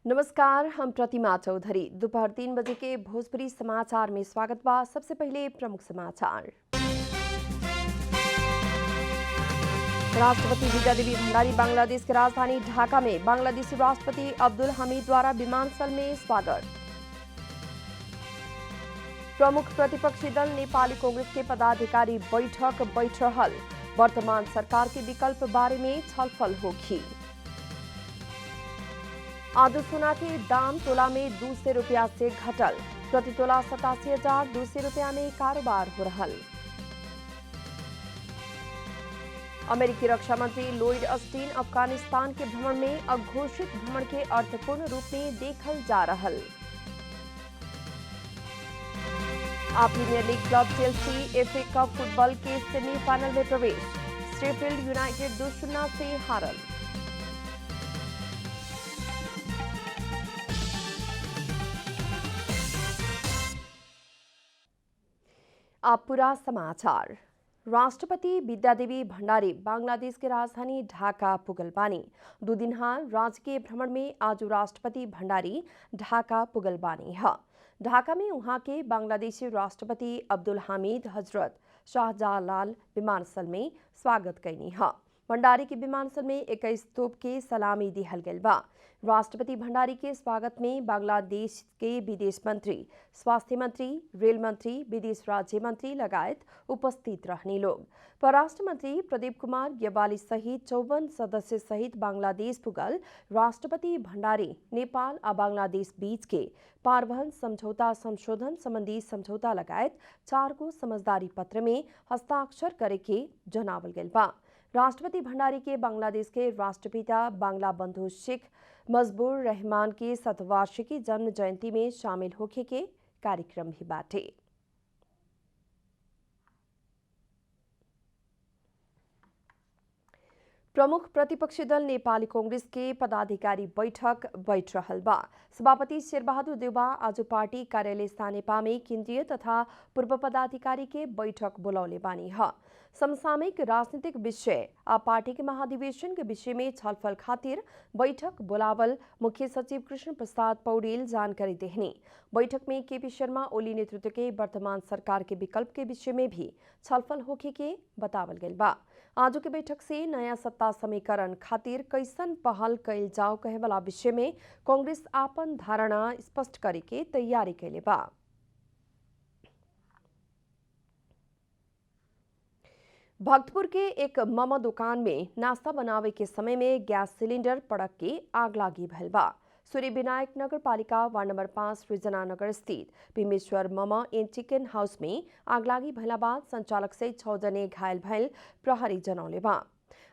नमस्कार, हम प्रतिमा चौधरी। दोपहर 3 बजे के भोजपुरी समाचार में स्वागत बा। सबसे पहले प्रमुख समाचार। राष्ट्रपति विद्यादेवी भंडारी बांग्लादेश की राजधानी ढाका में बांग्लादेशी राष्ट्रपति अब्दुल हमीद द्वारा विमानस्थल में स्वागत। प्रमुख प्रतिपक्षी दल नेपाली कांग्रेस के पदाधिकारी बैठक बैठ रहल। वर्तमान सरकार के विकल्प बारे में छलफल होगी। आज सोना के दाम तोला में 200 रुपया से घटल। प्रति तोला 87,200 रुपया में कारोबार हो रहा। अमेरिकी रक्षा मंत्री लॉयड ऑस्टिन अफगानिस्तान के भ्रमण में अघोषित भ्रमण के अर्थपूर्ण रूप में देखल जा रहा। Premier league club Chelsea FA cup football के सेमीफाइनल में प्रवेश। शेफील्ड यूनाइटेड 2-0 से हारल। अब पूरा समाचार। राष्ट्रपति विद्यादेवी भंडारी बांग्लादेश की राजधानी ढाका पुगल बानी। 2 दिन राजकीय भ्रमण में आज राष्ट्रपति भंडारी ढाका पुगल बानी है। ढाका में वहां के बांग्लादेशी राष्ट्रपति अब्दुल हामिद हजरत शाहजलाल विमानस्थल में स्वागत कैनी है। भंडारी के विमानस्थल में 21 तोप के सलामी दिहल गइल बा। राष्ट्रपति भंडारी के स्वागत में बांग्लादेश के विदेश मंत्री, स्वास्थ्य मंत्री, रेल मंत्री, विदेश राज्य मंत्री लगायत उपस्थित रहने लोग। परराष्ट्र मंत्री प्रदीप कुमार ग्यावाली सहित 54 सदस्य सहित बांग्लादेश पुगल राष्ट्रपति भंडारी नेपाल और बांग्लादेश बीच के पारवहन समझौता संशोधन संबंधी समझौता लगायत 4 गो समझदारी पत्र में हस्ताक्षर करे के जनावल गइल बा। राष्ट्रपति भंडारी के बांग्लादेश के राष्ट्रपिता बांग्ला बंधु शेख मजबूर रहमान की शतवार्षिकी जन्म जयंती में शामिल होके के कार्यक्रम भी बाटे। प्रमुख प्रतिपक्षी दल नेपाली कांग्रेस के पदाधिकारी बैठक बैठ रहल बा। सभापति शेरबहादुर देउबा आज पार्टी कार्यालय स्थानेपा में केंद्रीय तथा पूर्व पदाधिकारी के बैठक बुलौले बानी है। समसामयिक राजनीतिक विषय आ पार्टी के महाधिवेशन के विषय में छलफल खातिर बैठक बुलावल मुख्य सचिव कृष्ण प्रसाद पौडेल जानकारी देहनी। बैठक में केपी शर्मा ओली नेतृत्व के वर्तमान सरकार के विकल्प के विषय में भी छलफल होखे के बतावल गइल बा। आज के बैठक से नया सत्ता समीकरण खातिर कैसन पहल कैल जाओ कहे वाला विषय में कांग्रेस आपन धारणा स्पष्ट करे के तैयारी कैले बा। भक्तपुर के एक मम दुकान में नाश्ता बनावे के समय में गैस सिलेंडर पड़क के आग लागी भइल बा। सूर्य विनायक नगर पालिका वार्ड नंबर 5 सृजना नगर स्थित भीमेश्वर मम एंड चिकन हाउस में आगलागी भइला बाद संचालक सहित 6 जने घायल भइल प्रहरी जनौले बा।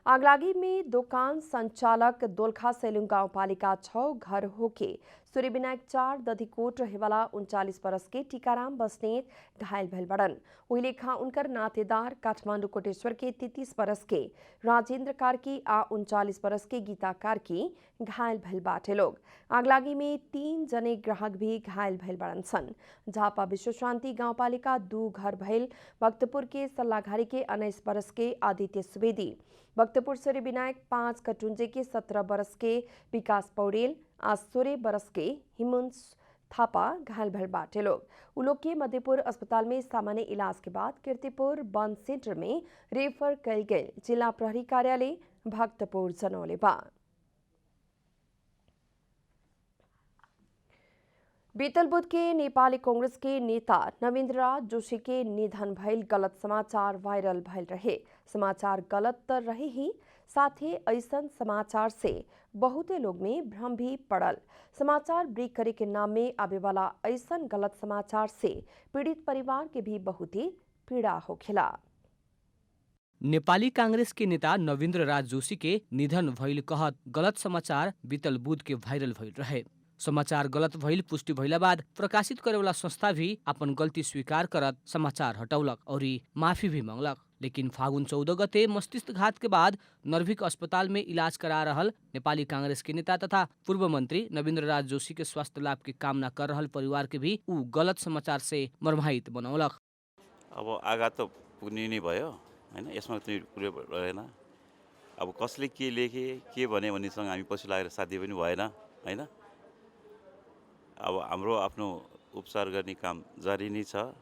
आगलागी में दुकान संचालक दोलखा सेलुङ गाउँपालिका 6 घर होके सूर्य विनायक 4 दधिकोट रहेवाला 39 बरस के टीकाराम बस्नेत घायल भइल बड़न। वही लेखा उनकर नातेदार काठमांडू कोटेश्वर के 33 बरस के राजेंद्र कार्की आ 39 बरस के गीता कार्की घायल भइल बाटे लोग। आगलागी में 3 जने ग्राहक भी घायल भइल बड़न सन। झापा विश्वशांति गाउँपालिका 2 घर भइल भक्तपुर के सल्लाघारी के 19 बरस के आदित्य सुवेदी, भक्तपुर सूर्य विनायक 5 कटुंजे के 17 बरस के विकास पौडेल आ 16 बरस के हिमुंस थापा घायल भइल बाटे लोग। उ लोग के मधेपुर अस्पताल में सामान्य इलाज के बाद कीर्तिपुर वन सेंटर में रेफर कल गए जिला प्रहरी कार्यालय भक्तपुर जनौले बा। बीतल बुध के नेपाली कांग्रेस के नेता नवीन्द्र राज जोशी के निधन भइल गलत समाचार वायरल भइल रहे। समाचार गलत तो रहे ही, साथ ही ऐसन समाचार से बहुते लोग में भ्रम भी पड़ल। समाचार ब्रेक करे के नाम में आवे वाला ऐसन गलत समाचार से पीड़ित परिवार के भी बहुत ही पीड़ा होखेला। नेपाली कांग्रेस के नेता नवीन्द्र राज जोशी के निधन भइल कहत गलत समाचार बीतल बुध के वायरल भइल रहे। समाचार गलत भइल पुष्टि भइला बाद प्रकाशित करेवाला संस्था भी अपन गलती स्वीकार करत समाचार हटौलक और माफी भी मांगलक। लेकिन फागुन 14 गते मस्तिष्कघात के बाद नर्भिक अस्पताल में इलाज करा रहल नेपाली कांग्रेस के नेता तथा पूर्व मंत्री नवीन्द्र राज जोशी के स्वास्थ्य लाभ की कामना कर रहल परिवार के भी ऊ गलत समाचार से मर्माहित बनौलक। अब आघात त पुग्ने नै भयो हैन, यसमा चाहिँ कुरो रहेन। अब कसले के लेखे के भने भन्नेसँग हामी पछि लागेर साध्य पनि भएन हैन। अब हाम्रो आफ्नो उपचार गर्ने काम जारी नै छ।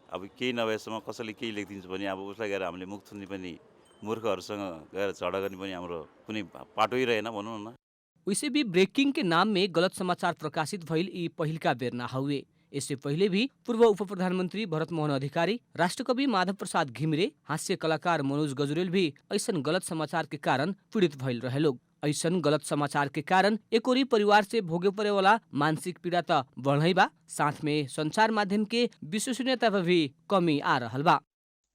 अब केही नभएसम्म कसैले केही लेखिदिन्छ भने अब उसलाई गएर हामीले मुख थुन्ने पनि मूर्खहरूसँग गएर झगडा गर्ने पनि हाम्रो कुनै पाटो रहेन भनौँ न। वैसे भी ब्रेकिंग के नाम में गलत समाचार प्रकाशित भइल ई पहिलका बेर ना हुए। इससे पहले भी पूर्व उप प्रधानमंत्री भरत मोहन अधिकारी, राष्ट्रकवि माधव प्रसाद घिमिरे, हास्य कलाकार मनोज गजुरेल भी ऐसन गलत समाचार के कारण पीड़ित भइल रहे लोग। ऐसन गलत समाचार के कारण एकोरी परिवार से भोगे परे वाला मानसिक पीड़ा त बढ़ई बा, साथ में संचार माध्यम के विश्वसनीयता पर भी कमी आ रहल बा।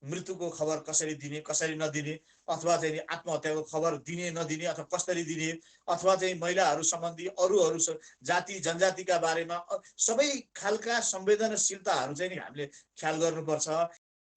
मृत्युको खबर कसरी दिने कसरी नदिने, अथवा चाहिँ आत्महत्याको खबर दिने नदिने अथवा कसरी दिने, अथवा चाहिँ महिलाहरू सम्बन्धी अरू जाति जनजातिका बारेमा सबै खालका संवेदनशीलताहरू चाहिँ हामीले ख्याल गर्नुपर्छ।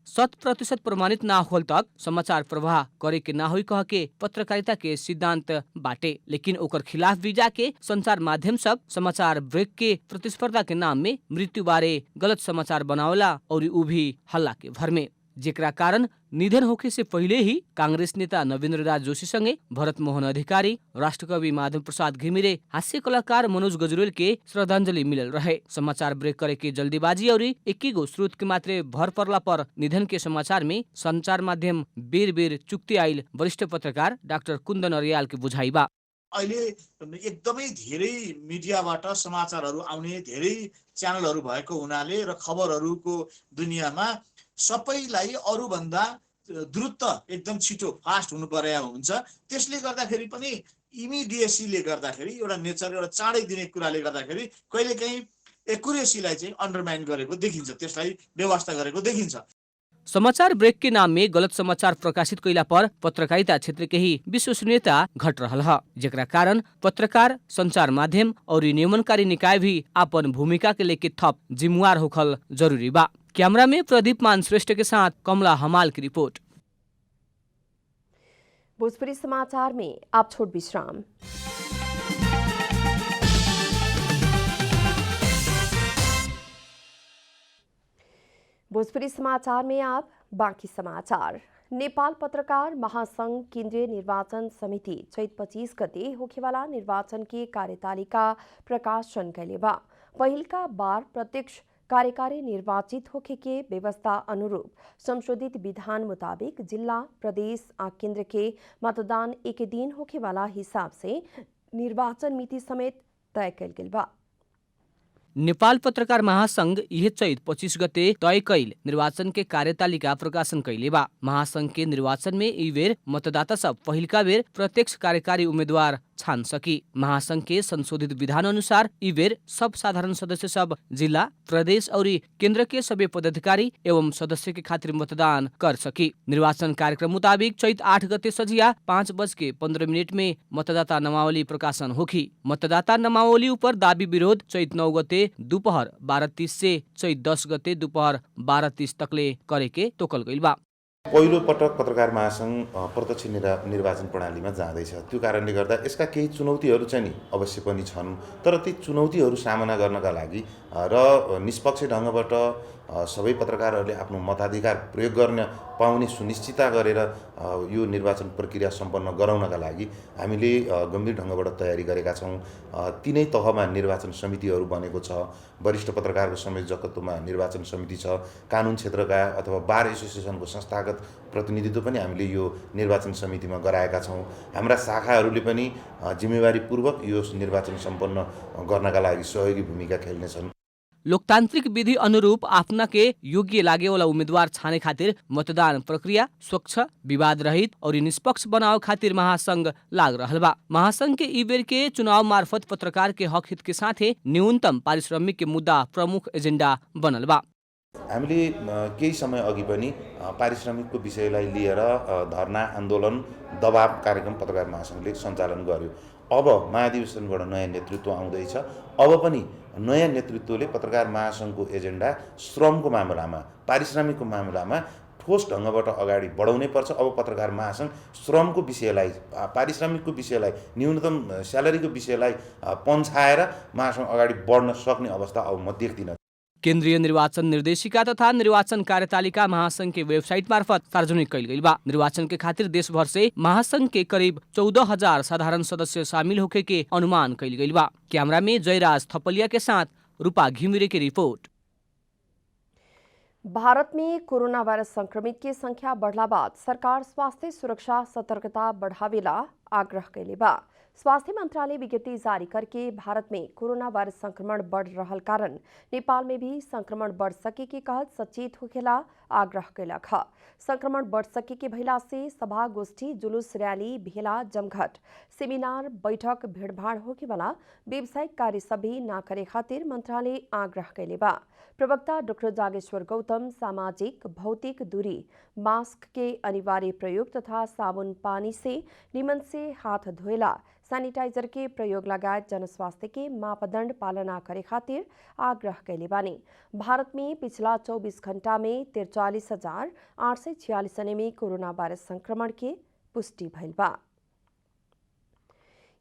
100% प्रमाणित ना होल तक समाचार प्रवाह करे के ना होई कह के पत्रकारिता के सिद्धांत बाटे, लेकिन ओकर खिलाफ भी जाके संचार माध्यम सब समाचार ब्रेक के प्रतिस्पर्धा के नाम में मृत्यु बारे गलत समाचार बनावला और उ भी हल्ला के भर में, जेकरा कारण निधन होखे से पहिले ही कांग्रेस नेता नवीन्द्र राज जोशी संगे भरत मोहन अधिकारी, राष्ट्रकवि माधव प्रसाद घिमिरे, हास्य कलाकार मनोज गजुरेल के श्रद्धांजलि मिलल रहे। समाचार ब्रेक करे के जल्दीबाजी और एकीगो स्रोत के मात्रे भर परला पर निधन के समाचार में संचार माध्यम बेर बेर चुक्ति आइल वरिष्ठ पत्रकार डाक्टर कुन्दन अर्याल के बुझाइ बा। अहिले एकदमै धेरै मिडियाबाट समाचारहरू आउने धेरै च्यानलहरू भएको हुनाले र खबरहरूको दुनियाँमा सबैलाई अरूभन्दा द्रुत एकदम छिटो फास्ट हुनु पर्या हुन्छ। त्यसले गर्दाखेरि पनि इमिडिएसीले गर्दाखेरि एउटा नेचर एउटा चाँडै दिने कुराले गर्दाखेरि कहिलेकाहीँ एकुरेसीलाई चाहिँ अन्डरमाइन गरेको देखिन्छ, त्यसलाई व्यवस्था गरेको देखिन्छ। समाचार ब्रेक के नाम में गलत समाचार प्रकाशित कैला पर पत्रकारिता क्षेत्र के ही विश्वसनीयता घट रहल है, जेकरा कारण पत्रकार, संचार माध्यम और नियमनकारी निकाय भी अपन भूमिका के लेके थप जिम्मेवार होखल जरूरी बा। कैमरा में प्रदीप मान श्रेष्ठ के साथ कमला हमाल की रिपोर्ट। भोजपुरी समाचार में आप छोट विश्राम। भोजपुरी समाचार में आप बाकी समाचार। नेपाल पत्रकार महासंघ केंद्रीय निर्वाचन समिति चैत 25 गते होखेवाला निर्वाचन की कार्यतालिका प्रकाशन कैले बा। पहिलका बार प्रत्यक्ष कार्यकारी निर्वाचित होखे के व्यवस्था अनुरूप संशोधित विधान मुताबिक जिला, प्रदेश आ केंद्र के मतदान एक दिन होखेवाला हिसाब से निर्वाचन मिति समेत तय कैल गेल बा। नेपाल पत्रकार महासंघ यह चैत 25 गते तय कैल निर्वाचन के कार्यतालिका प्रकाशन कैले बा। महासंघ के निर्वाचन में ई बेर मतदाता सब पहिलका बेर प्रत्यक्ष कार्यकारी उम्मीदवार छान सकी। महासंघ के संशोधित विधान अनुसार ई बेर सब साधारण सदस्य सब जिला, प्रदेश और केंद्र के सभी पदाधिकारी एवं सदस्य के खातिर मतदान कर सकी। निर्वाचन कार्यक्रम मुताबिक चैत 8 गते सजिया 5:15 में मतदाता नामावली प्रकाशन होखी। मतदाता नामावली ऊपर दाबी विरोध चैत 9 गते दोपहर 12:30 से चैत 10 गते दोपहर 12:30 तकले करे के तोकल गइल बा। पहिलो पटक पत्रकार महासंघ प्रत्यक्ष निर्वाचन प्रणालीमा जाँदैछ। त्यो कारणले गर्दा यसका केही चुनौतीहरू चाहिँ नि अवश्य पनि छन्, तर ती चुनौतीहरू सामना गर्नका लागि र निष्पक्ष ढङ्गबाट सबै पत्रकारहरूले आफ्नो मताधिकार प्रयोग गर्न पाउने सुनिश्चितता गरेर यो निर्वाचन प्रक्रिया सम्पन्न गराउनका लागि हामीले गम्भीर ढङ्गबाट तयारी गरेका छौँ। तीनै तहमा निर्वाचन समितिहरू बनेको छ। वरिष्ठ पत्रकारको संयोजकत्वमा निर्वाचन समिति छ। कानुन क्षेत्रका अथवा बार एसोसिएसनको संस्थागत प्रतिनिधित्व पनि हामीले यो निर्वाचन समितिमा गराएका छौँ। हाम्रा शाखाहरूले पनि जिम्मेवारीपूर्वक यो निर्वाचन सम्पन्न गर्नका लागि सहयोगी भूमिका खेल्नेछन्। लोकतांत्रिक विधि अनुरूप आफ्ना के योग्य लागे वाला उम्मीदवार छाने खातिर मतदान प्रक्रिया स्वच्छ, विवाद रहित और निष्पक्ष बनाव खातिर महासंघ लाग रहल बा। महासंघ के ई बेर के चुनाव मार्फत पत्रकार के हक हित के साथे न्यूनतम पारिश्रमिक के मुद्दा प्रमुख एजेंडा बनल बा। हामीले केही समय अघि पनि पारिश्रमिकको विषयलाई लिएर धरना, आन्दोलन, दबाव कार्यक्रम पत्रकार महासंघले सञ्चालन गर्यो। अब महाधिवेशनबाट नयाँ नेतृत्व आउँदैछ। अब पनि नयाँ नेतृत्वले पत्रकार महासंघको एजेन्डा श्रमको मामलामा, पारिश्रमिकको मामलामा ठोस ढङ्गबाट अगाडि बढाउनै पर्छ। अब पत्रकार महासंघ श्रमको विषयलाई, पारिश्रमिकको विषयलाई, न्यूनतम स्यालेरीको विषयलाई पन्छाएर महासंघ अगाडि बढ्न सक्ने अवस्था अब म देख्दिनँ। केन्द्रीय निर्वाचन निर्देशिका तथा निर्वाचन कार्यतालिका महासंघ के वेबसाइट मार्फत सार्वजनिक कैल गई बा। निर्वाचन के खातिर देश भर से महासंघ के करीब 14,000 साधारण सदस्य शामिल होके के अनुमान कैल गई बा। कैमरा में जयराज थपलिया के साथ रूपा घिमिरे की रिपोर्ट। भारत में कोरोना वायरस संक्रमित की संख्या बढ़ला बाद सरकार स्वास्थ्य सुरक्षा सतर्कता बढ़ावेला आग्रह कैले बा। स्वास्थ्य मंत्रालय विज्ञप्ति जारी करके भारत में कोरोना वायरस संक्रमण बढ़ रहल कारण नेपाल में भी संक्रमण बढ़ सके के कहत सचेत होखेला आग्रह कैलक ह। संक्रमण बढ़ सके के भइला से सभा गोष्ठी जुलूस रैली भेला जमघट सेमिनार बैठक भीड़भाड़ होके वाला व्यावसायिक कार्य सभी ना करे खातिर मंत्रालय आग्रह कैले बा। प्रवक्ता डॉक्टर जागेश्वर गौतम सामाजिक भौतिक दूरी, मास्क के अनिवार्य प्रयोग तथा साबुन पानी से निमन से हाथ धोएला, सैनिटाइजर के प्रयोग लगायत जनस्वास्थ्य के मापदंड पालना करे खातिर आग्रह कैले बानी। भारत में पिछला 24 घंटा में 43,846 जने में कोरोना वायरस संक्रमण के पुष्टि भइल बा।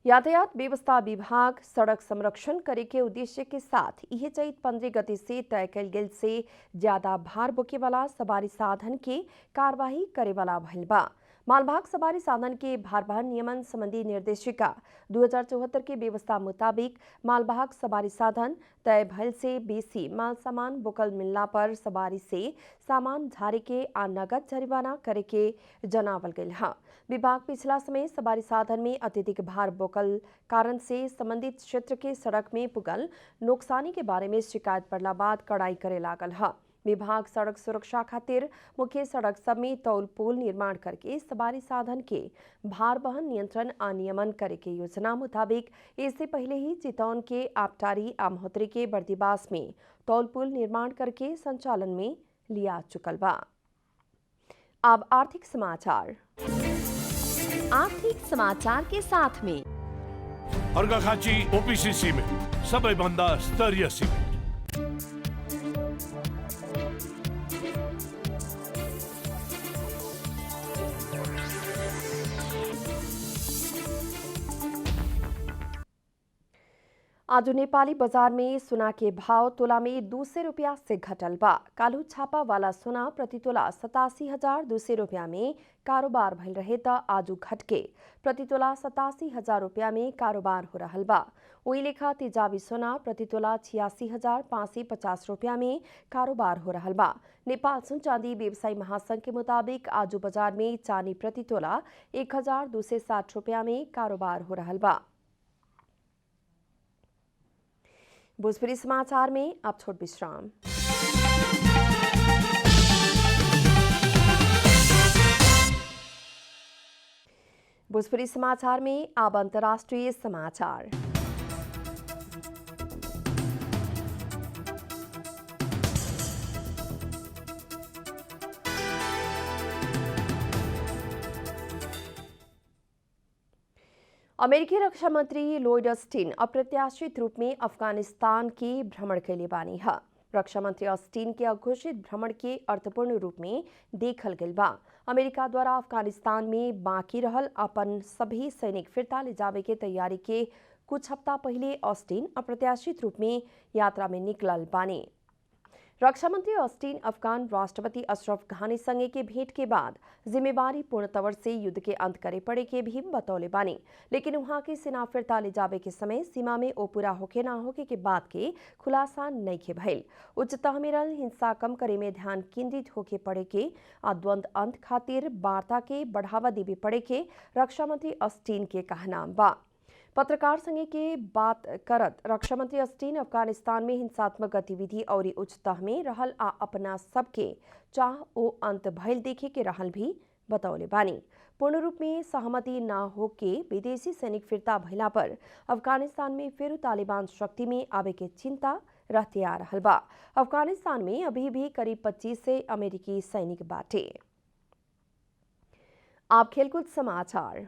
यातायात व्यवस्था विभाग सड़क संरक्षण करे के उद्देश्य के साथ यह चैत 15 गते से तय कल गेल से ज्यादा भार बोके वाला सवारी साधन के कार्यवाही करे वाला भइल बा। मालवाहक सवारी साधन के भारवहन नियमन संबंधी निर्देशिका 2074 के व्यवस्था मुताबिक मालवाहक सवारी साधन तय भइल से बेसी माल सामान बोकल मिलना पर सवारी से सामान झारे के आ नगद जरिमाना करे के जनावल गइल है। विभाग पिछला समय सवारी साधन में अत्यधिक भार बोकल कारण से संबंधित क्षेत्र के सड़क में पुगल नुकसानी के बारे में शिकायत पड़ला बाद कड़ाई करे लागल है। विभाग सड़क सुरक्षा खातिर मुख्य सड़क सब में तौल पुल निर्माण करके सवारी साधन के भार वहन नियंत्रण आ नियमन करे के योजना मुताबिक इससे पहले ही चितौन के आपटारी आ महोत्तरी के बर्दीवास में तौल पुल निर्माण करके संचालन में लिया चुकल बा। अब आर्थिक समाचार के साथ में अर्घाखाँची ओपीसी सिमेन्ट सबैभन्दा स्तरीय सिमेन्ट। आज नेपाली बाजार में सोना के भाव तोला में 200 रुपया से घटल बा। कालू छापा वाला सोना प्रति तोला 87,200 रुपया में कारोबार भइल रहे त आजू घटके प्रति तोला 87,000 रुपया में कारोबार हो रहल बा। वही लेखा तेजाबी सोना प्रति तोला 86,550 रुपया में कारोबार हो रहल बा। नेपाल सुन चांदी व्यवसायी महासंघ के मुताबिक आजू बाजार में चांदी प्रति तोला 1,260 रुपया में कारोबार हो रहल बा। भोजपुरी समाचार में अब छोट विश्राम। भोजपुरी समाचार में अब अंतर्राष्ट्रीय समाचार। अमेरिकी रक्षा मंत्री लॉयड ऑस्टिन अप्रत्याशित रूप में अफगानिस्तान के भ्रमण कैले बानी है। रक्षा मंत्री ऑस्टिन के अघोषित भ्रमण के अर्थपूर्ण रूप में देखल गइल बा। अमेरिका द्वारा अफगानिस्तान में बाकी रहल अपन सभी सैनिक फिरता ले जावे के तैयारी के कुछ हफ्ता पहले ऑस्टिन अप्रत्याशित रूप में यात्रा में निकलल बानी। रक्षा मंत्री ऑस्टिन अफगान राष्ट्रपति अशरफ घानी संगे के भेंट के बाद जिम्मेवारी पूर्ण तौर से युद्ध के अंत करे पड़े के भी बतौले बानी, लेकिन वहां की सेना फिरता ले जावे के समय सीमा में ओ पूरा होके ना होके के बात के खुलासा नहीं के भइल। उच्च तह में रहल हिंसा कम करे में ध्यान केंद्रित होके पड़े के आ द्वंद अंत खातिर वार्ता के बढ़ावा देवे पड़े के रक्षा मंत्री ऑस्टिन के कहना बा। पत्रकार संगे के बात करत रक्षा मंत्री ऑस्टिन अफगानिस्तान में हिंसात्मक गतिविधि और उच्च तह में रहल आ अपना सबके चाह ओ अंत भइल देखे के रहल भी बतौले बानी। पूर्ण रूप में सहमति न हो के विदेशी सैनिक फिरता भइला पर अफगानिस्तान में फिर तालिबान शक्ति में आवे के चिंता रहते आ रहल बा। अफगानिस्तान में अभी भी करीब 25 से अमेरिकी सैनिक बाटे। आप खेलकूद समाचार।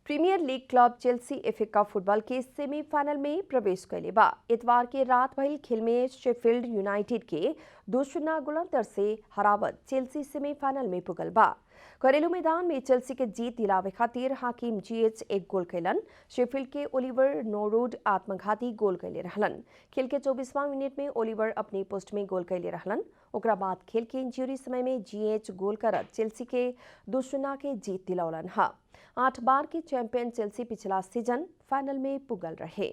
Premier league club Chelsea FA cup football के सेमीफाइनल में प्रवेश कैले बा। इतवार के रात भइल खेल में शेफील्ड यूनाइटेड के 2-0 गोल अंतर से हरावत चेल्सी सेमीफाइनल में पुगल बा। घरेलू मैदान में चेल्सी के जीत दिलावे खातिर हाकिम जीएच एक गोल कैलन। शेफील्ड के ओलिवर नोरोड आत्मघाती गोल कैले रहलन। खेल के 24वां मिनट में ओलिवर अपने पोस्ट में गोल कैले रहलन। ओकरा बाद खेल के इंजरी समय में जीएच गोल करत चेल्सी के 2-0 के जीत दिलौलन हा। 8 बार के चैंपियन चेल्सी पिछला सीजन फाइनल में पुगल रहे।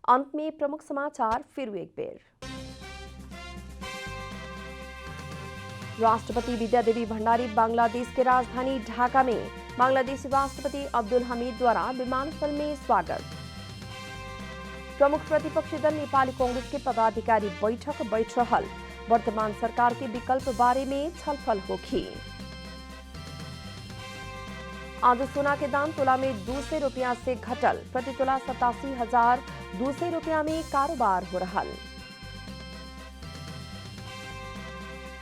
अंत में प्रमुख समाचार फिर एक बेर। राष्ट्रपति विद्यादेवी भंडारी बांग्लादेश के राजधानी ढाका में बांग्लादेशी राष्ट्रपति अब्दुल हमीद द्वारा विमानस्थल में स्वागत। प्रमुख प्रतिपक्षी दल नेपाली कांग्रेस के पदाधिकारी बैठक बैठ रहल। वर्तमान सरकार के विकल्प बारे में छलफल होगी। आज सोना के दाम तोला में 200 रुपया से घटल। प्रति तोला 87,200 रुपया में कारोबार हो रहा।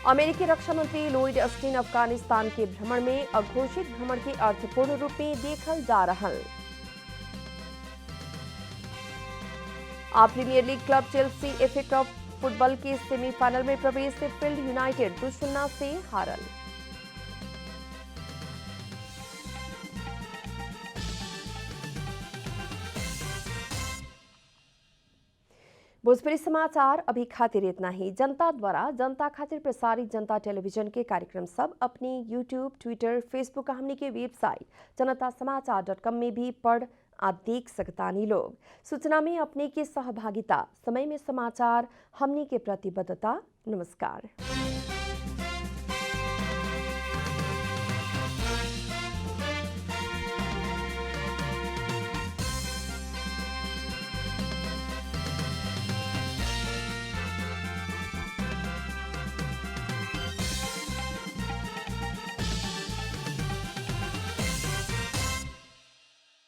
अमेरिकी रक्षा मंत्री लॉयड ऑस्टिन अफगानिस्तान के भ्रमण में अघोषित भ्रमण के अर्थ पूर्ण रूप में देखल जा रहा। Premier league club Chelsea FA cup football के सेमीफाइनल में प्रवेश से फील्ड यूनाइटेड 2-0 से हारल। भोजपुरी समाचार अभी खातिर इतना ही। जनता द्वारा जनता खातिर प्रसारित जनता टेलीविजन के कार्यक्रम सब अपनी यूट्यूब, ट्विटर, फेसबुक हमनी के वेबसाइट जनतासमाचार.com में भी पढ़ आ देख सकतानी लोग। सूचना में अपने की सहभागिता, समय में समाचार, हमनी के प्रतिबद्धता। नमस्कार।